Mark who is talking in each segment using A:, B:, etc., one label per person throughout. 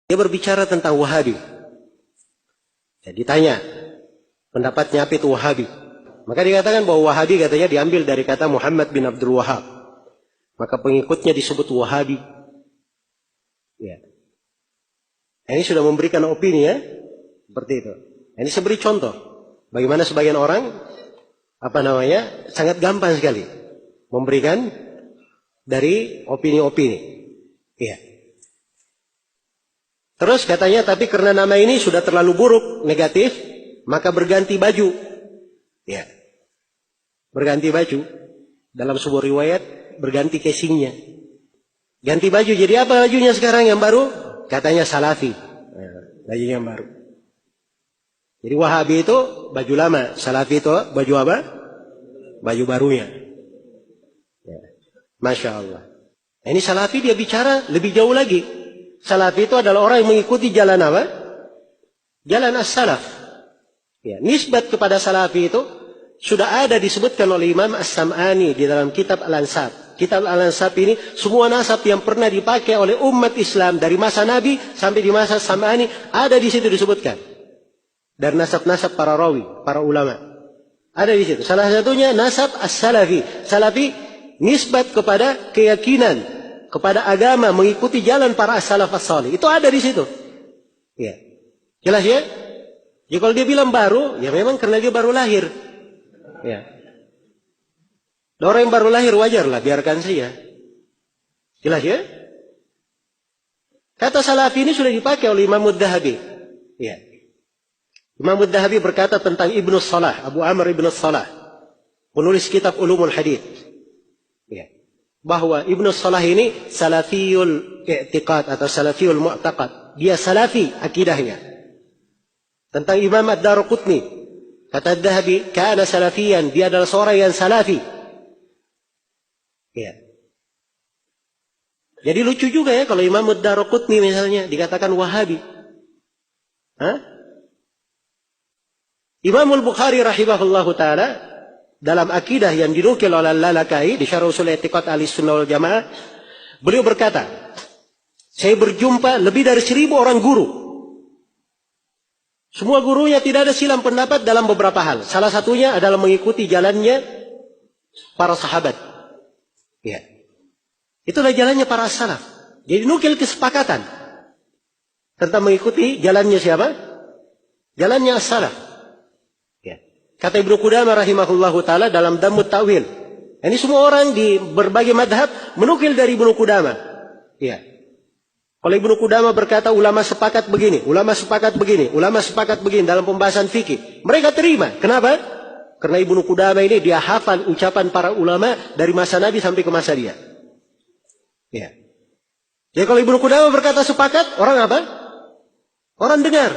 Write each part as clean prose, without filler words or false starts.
A: Dia berbicara tentang Wahabi. Ya, ditanya pendapatnya apa itu Wahabi. Maka dikatakan bahwa Wahabi katanya diambil dari kata Muhammad bin Abdul Wahab. Maka pengikutnya disebut Wahabi. Ya. Ini sudah memberikan opini ya. Seperti itu. Ini saya beri contoh. Bagaimana sebagian orang sangat gampang sekali memberikan dari opini-opini. Iya. Terus katanya, tapi karena nama ini sudah terlalu buruk, negatif, maka berganti baju. Ya. Berganti baju. Dalam sebuah riwayat, berganti casingnya. Ganti baju, jadi apa bajunya sekarang yang baru? Katanya Salafi. Bajunya yang baru. Jadi Wahabi itu baju lama. Salafi itu baju apa? Baju barunya. Ya. Masya Allah. Ini Salafi dia bicara lebih jauh lagi. Salafi itu adalah orang yang mengikuti jalan apa? Jalan as-salaf. Ya, nisbat kepada Salafi itu sudah ada disebutkan oleh Imam As-Sam'ani di dalam kitab Al-Ansab. Kitab Al-Ansab ini semua nasab yang pernah dipakai oleh umat Islam dari masa Nabi sampai di masa Sam'ani ada di situ disebutkan. Dari nasab-nasab para rawi, para ulama. Ada di situ. Salah satunya nasab as-salafi. Salafi nisbat kepada keyakinan, kepada agama, mengikuti jalan para as-salaf as-salih. Itu ada di situ. Ya. Jelas ya? Jadi kalau dia bilang baru, ya memang karena dia baru lahir. Ya. Orang yang baru lahir wajarlah, biarkan saja. Jelas ya? Kata salafi ini sudah dipakai oleh Imam Ad-Dhahabi. Ya. Imam Ad-Dhahabi berkata tentang Ibnu Salah, Abu Amr Ibnu Salah, penulis kitab Ulumul Hadith. Ya. Bahwa Ibnu Salah ini salafiyul i'tiqad atau salafiyul mu'taqad. Dia salafi akidahnya. Tentang Imam Ad-Darqutni, kata Ad-Dhahabi, kana salafiyan, dia adalah seorang yang salafi. Ya. Jadi lucu juga ya kalau Imam Ad-Darqutni misalnya dikatakan Wahabi. Hah? Imam Al-Bukhari rahimahullahu ta'ala dalam akidah yang dinukil oleh Al-Lalakai di Syarh Ushul I'tiqad Ahlussunnah wal Jamaah, beliau berkata, saya berjumpa lebih dari 1000 orang guru. Semua gurunya tidak ada silang pendapat dalam beberapa hal. Salah satunya adalah mengikuti jalannya para sahabat. Ya. Itulah jalannya para salaf. Jadi nukil kesepakatan tentang mengikuti jalannya siapa? Jalannya as-salaf. Ya. Kata Ibnu Qudamah rahimahullahu ta'ala dalam Dhammut Ta'wil. Ini semua orang di berbagai madhab menukil dari Ibnu Qudamah. Ya. Kalau Ibnu Qudamah berkata ulama sepakat begini, ulama sepakat begini, ulama sepakat begini dalam pembahasan fikih. Mereka terima. Kenapa? Karena Ibnu Qudamah ini dia hafal ucapan para ulama dari masa Nabi sampai ke masa dia. Ya. Jadi kalau Ibnu Qudamah berkata sepakat, orang apa? Orang dengar.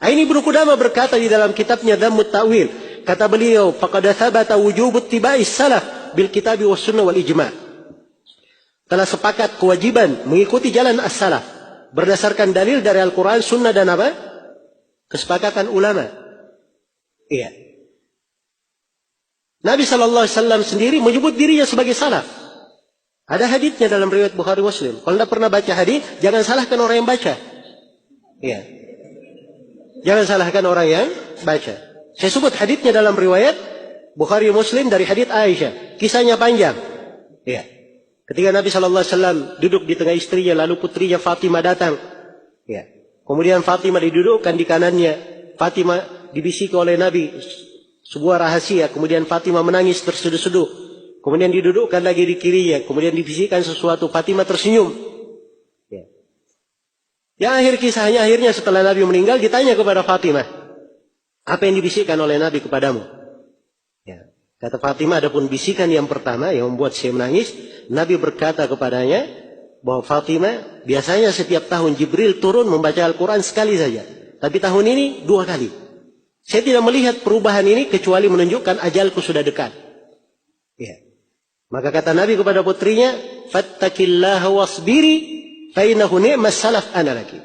A: Ini Ibnu Qudamah berkata di dalam kitabnya Dhammut Ta'wil. Kata beliau, faqad thabata wujubut tiba'is salaf bil kitabi was sunnah wal ijma'. Telah sepakat kewajiban mengikuti jalan as-salaf berdasarkan dalil dari Al-Quran, sunnah dan apa? Kesepakatan ulama. Iya. Nabi SAW sendiri menyebut dirinya sebagai salaf. Ada haditsnya dalam riwayat Bukhari Muslim. Kalau anda pernah baca hadits, jangan salahkan orang yang baca. Iya. Jangan salahkan orang yang baca. Saya sebut haditsnya dalam riwayat Bukhari Muslim dari hadits Aisyah. Kisahnya panjang. Iya. Ketika Nabi SAW duduk di tengah istrinya, lalu putrinya Fatimah datang. Ya. Kemudian Fatimah didudukkan di kanannya. Fatimah dibisiki oleh Nabi sebuah rahasia. Kemudian Fatimah menangis terseduh-seduh. Kemudian didudukkan lagi di kirinya. Kemudian dibisikkan sesuatu. Fatimah tersenyum. Ya. Yang akhir kisahnya, akhirnya setelah Nabi meninggal, ditanya kepada Fatimah, apa yang dibisikkan oleh Nabi kepadamu? Ya. Kata Fatimah, adapun bisikan yang pertama yang membuat saya menangis, Nabi berkata kepadanya bahwa Fatimah biasanya setiap tahun Jibril turun membaca Al-Quran sekali saja. Tapi tahun ini 2 kali. Saya tidak melihat perubahan ini kecuali menunjukkan ajalku sudah dekat. Ya. Maka kata Nabi kepada putrinya, fattaqillaha wasbiri fa innahu ni'mas salaf ana laki.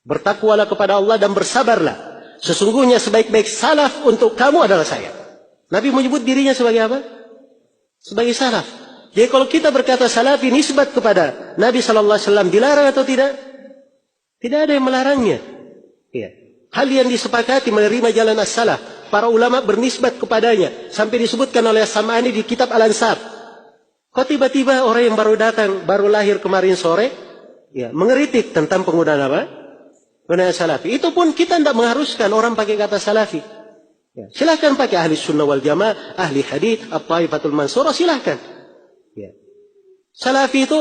A: Bertakwalah kepada Allah dan bersabarlah. Sesungguhnya sebaik-baik salaf untuk kamu adalah saya. Nabi menyebut dirinya sebagai apa? Sebagai salaf. Jadi kalau kita berkata salafi nisbat kepada Nabi SAW dilarang atau tidak? Tidak ada yang melarangnya. Ya. Hal yang disepakati menerima jalan as-salaf. Para ulama bernisbat kepadanya. Sampai disebutkan oleh As-Sam'ani di kitab Al-Ansab. Kok tiba-tiba orang yang baru datang, baru lahir kemarin sore, ya, mengeritik tentang penggunaan apa? Penggunaan salafi. Itu pun kita tidak mengharuskan orang pakai kata salafi. Ya. Silahkan pakai ahli sunnah wal jamaah, ahli hadith, at-taifatul mansurah, silahkan. Ya. Salafi itu,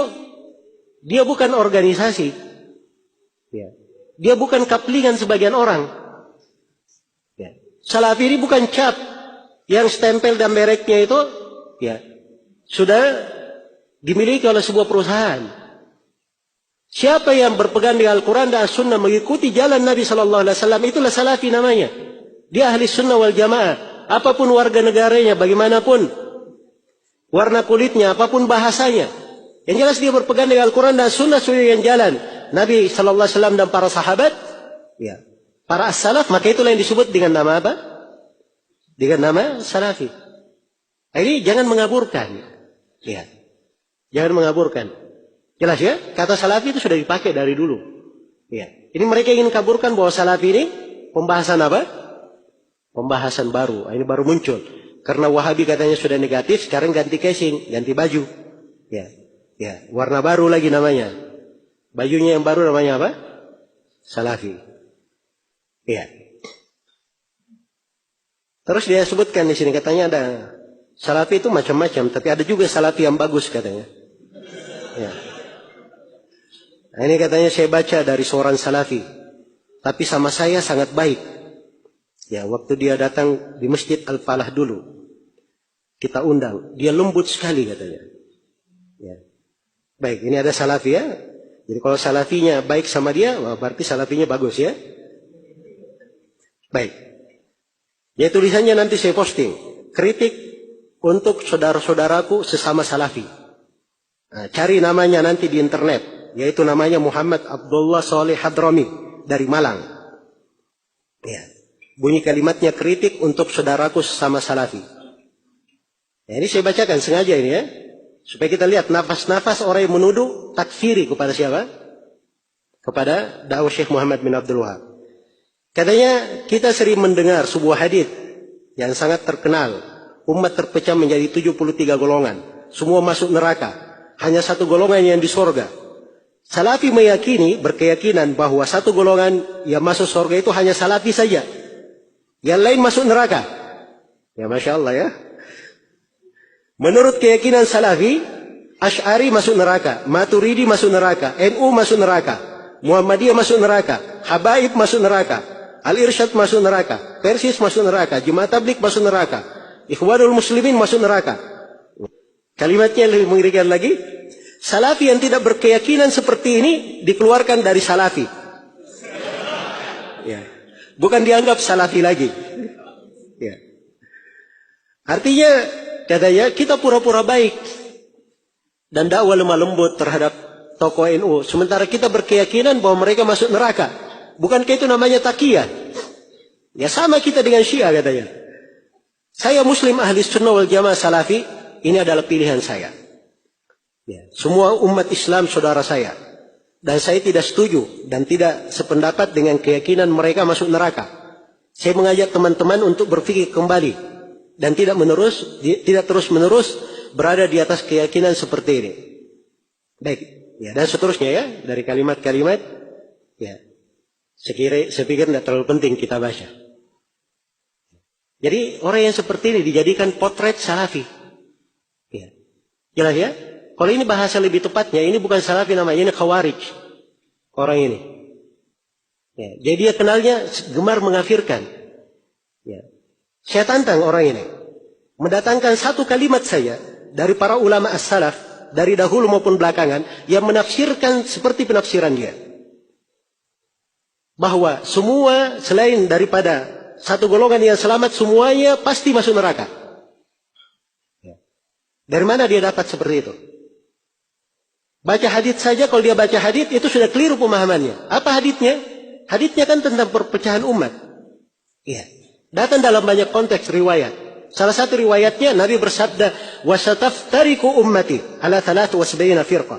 A: dia bukan organisasi. Ya. Dia bukan kaplingan sebagian orang. Ya. Salafi ini bukan cap yang stempel dan mereknya itu ya sudah dimiliki oleh sebuah perusahaan. Siapa yang berpegang dengan Al-Quran dan As-Sunnah mengikuti jalan Nabi Sallallahu Alaihi Wasallam, itulah salafi namanya. Dia ahli sunnah wal jamaah. Apapun warga negaranya, bagaimanapun warna kulitnya, apapun bahasanya. Yang jelas dia berpegang dengan Al-Quran dan Sunnah sesuai dengan jalan Nabi Sallallahu Alaihi Wasallam dan para sahabat, ya, para as-salaf, maka itulah yang disebut dengan nama apa? Dengan nama salafi. Ini jangan mengaburkan, ya, jangan mengaburkan. Jelas ya, kata salafi itu sudah dipakai dari dulu. Ya, ini mereka ingin kaburkan bahwa salafi ini pembahasan apa? Pembahasan baru. Ini baru muncul. Karena Wahabi katanya sudah negatif, sekarang ganti casing, ganti baju. Ya, ya, warna baru lagi namanya. Bajunya yang baru namanya apa? Salafi. Iya. Terus dia sebutkan di sini katanya ada salafi itu macam-macam, tapi ada juga salafi yang bagus katanya. Ya. Nah, ini katanya saya baca dari seorang salafi, tapi sama saya sangat baik. Ya, waktu dia datang di Masjid Al-Falah dulu, kita undang, dia lembut sekali katanya. Ya. Baik, ini ada salafi ya. Jadi kalau salafinya baik sama dia, berarti salafinya bagus ya. Baik. Ya tulisannya nanti saya posting. Kritik untuk saudara-saudaraku sesama salafi. Nah, cari namanya nanti di internet. Yaitu namanya Muhammad Abdullah Saleh Hadrami dari Malang. Ya. Bunyi kalimatnya kritik untuk saudaraku sesama salafi. Ya, ini saya bacakan sengaja ini ya. Supaya kita lihat nafas-nafas orang yang menuduh takfiri kepada siapa? Kepada dakwah Syekh Muhammad bin Abdul Wahab. Katanya kita sering mendengar sebuah hadis yang sangat terkenal. Umat terpecah menjadi 73 golongan. Semua masuk neraka. Hanya satu golongan yang di surga. Salafi meyakini, berkeyakinan bahwa satu golongan yang masuk surga itu hanya salafi saja. Yang lain masuk neraka. Ya Masya Allah ya. Menurut keyakinan salafi, Asy'ari masuk neraka, Maturidi masuk neraka, NU masuk neraka, Muhammadiyah masuk neraka, Habaib masuk neraka, Al-Irsyad masuk neraka, Persis masuk neraka, Jemaah Tabligh masuk neraka, Ikhwanul Muslimin masuk neraka. Kalimatnya lebih mengerikan lagi. Salafi yang tidak berkeyakinan seperti ini dikeluarkan dari salafi. Ya. Bukan dianggap salafi lagi. Ya. Artinya katanya kita pura-pura baik dan dakwah lemah lembut terhadap tokoh NU, sementara kita berkeyakinan bahwa mereka masuk neraka. Bukankah itu namanya taqiyah? Ya sama kita dengan Syiah katanya. Saya Muslim ahli sunnah wal jamaah salafi, ini adalah pilihan saya. Ya, semua umat Islam saudara saya, dan saya tidak setuju dan tidak sependapat dengan keyakinan mereka masuk neraka. Saya mengajak teman-teman untuk berpikir kembali. Dan tidak terus-menerus berada di atas keyakinan seperti ini. Baik, ya, dan seterusnya ya, dari kalimat-kalimat, ya, saya pikir tidak terlalu penting kita baca. Jadi orang yang seperti ini dijadikan potret salafi. Ya. Jelas ya? Kalau ini bahasa lebih tepatnya, ini bukan salafi namanya, ini khawarij. Orang ini. Ya. Jadi dia kenalnya gemar mengafirkan. Ya. Saya tantang orang ini. Mendatangkan satu kalimat saya dari para ulama as-salaf, dari dahulu maupun belakangan, yang menafsirkan seperti penafsiran dia. Bahwa semua selain daripada satu golongan yang selamat, semuanya pasti masuk neraka. Ya. Dari mana dia dapat seperti itu? Baca hadits saja, kalau dia baca hadits itu sudah keliru pemahamannya. Apa haditsnya? Haditsnya kan tentang perpecahan umat. Iya. Datang dalam banyak konteks riwayat. Salah satu riwayatnya Nabi bersabda, "Wasataftariqu ummati ala 73 firqah."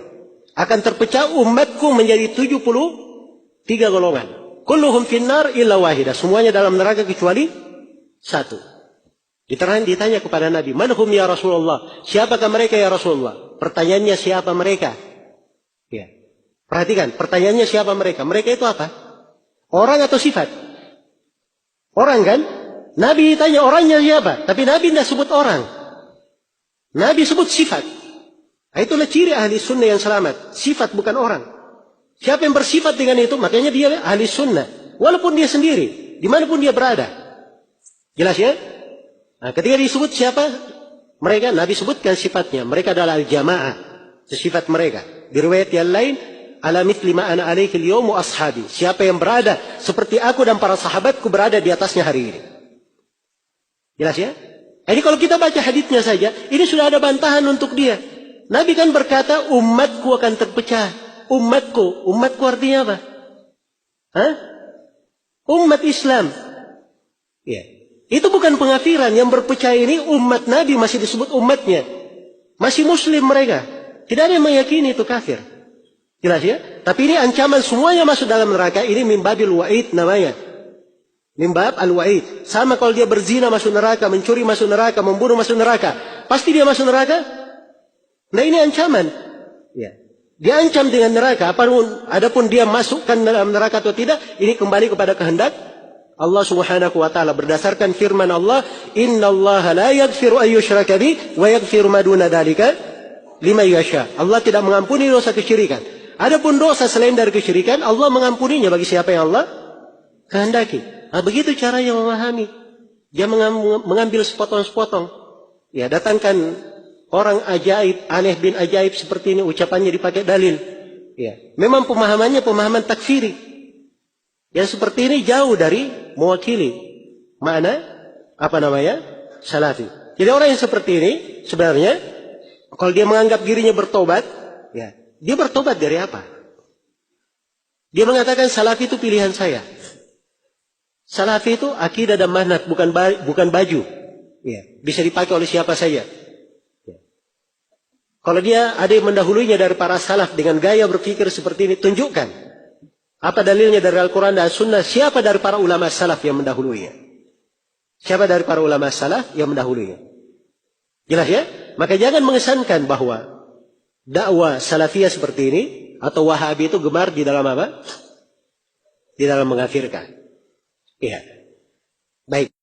A: Akan terpecah umatku menjadi 73 3 golongan. Kulluhum finnar illa wahidah. Semuanya dalam neraka kecuali satu. Ditanya kepada Nabi, man hum ya Rasulullah? Siapakah mereka ya Rasulullah? Pertanyaannya siapa mereka? Ya. Perhatikan, pertanyaannya siapa mereka? Mereka itu apa? Orang atau sifat? Orang kan? Nabi tanya orangnya siapa? Tapi Nabi tidak sebut orang. Nabi sebut sifat. Itulah ciri ahli sunnah yang selamat. Sifat bukan orang. Siapa yang bersifat dengan itu, makanya dia ahli sunnah. Walaupun dia sendiri, dimanapun dia berada. Jelas ya? Nah, ketika disebut siapa mereka, Nabi sebutkan sifatnya. Mereka adalah al-jamaah. Sifat mereka. Di riwayat yang lain, ala mithli ma ana alaihi al-yawm wa ashabi. Siapa yang berada seperti aku dan para sahabatku berada di atasnya hari ini. Jelas ya? Jadi kalau kita baca haditsnya saja, ini sudah ada bantahan untuk dia. Nabi kan berkata, umatku akan terpecah. Umatku artinya apa? Hah? Umat Islam. Ya. Itu bukan pengafiran. Yang berpecah ini umat Nabi masih disebut umatnya. Masih muslim mereka. Tidak ada yang meyakini itu kafir. Jelas ya? Tapi ini ancaman semuanya masuk dalam neraka. Ini mimbabil wa'id namanya. Mimbab al-wa'id. Sama kalau dia berzina masuk neraka, mencuri masuk neraka, membunuh masuk neraka. Pasti dia masuk neraka? Nah ini ancaman. Ya. Dia ancam dengan neraka. Adapun dia masukkan dalam neraka atau tidak, ini kembali kepada kehendak Allah Subhanahu wa taala berdasarkan firman Allah, "Innallaha la yaghfiru an yushraka bihi wa yaghfiru ma duna dzalika liman yasha." Allah tidak mengampuni dosa kesyirikan. Adapun dosa selain dari kesyirikan, Allah mengampuninya bagi siapa yang Allah kehendaki. Nah, begitu caranya memahami. Dia mengambil sepotong-sepotong. Ya, datangkan orang ajaib, aneh bin ajaib seperti ini, ucapannya dipakai dalil. Ya, memang pemahamannya pemahaman takfiri. Yang seperti ini jauh dari mewakili makna salafi. Jadi orang yang seperti ini sebenarnya kalau dia menganggap dirinya bertobat, ya, dia bertobat dari apa? Dia mengatakan salafi itu pilihan saya. Salafi itu akidah dan manhaj, bukan baju. Ya, bisa dipakai oleh siapa saja. Ya. Kalau dia ada yang mendahulunya dari para salaf dengan gaya berpikir seperti ini, tunjukkan. Apa dalilnya dari Al-Quran dan Sunnah? Siapa dari para ulama salaf yang mendahulunya? Siapa dari para ulama salaf yang mendahulunya? Jelas ya? Maka jangan mengesankan bahwa dakwah salafiyah seperti ini atau wahabi itu gemar di dalam apa? Di dalam mengkafirkan. Iya. Baik.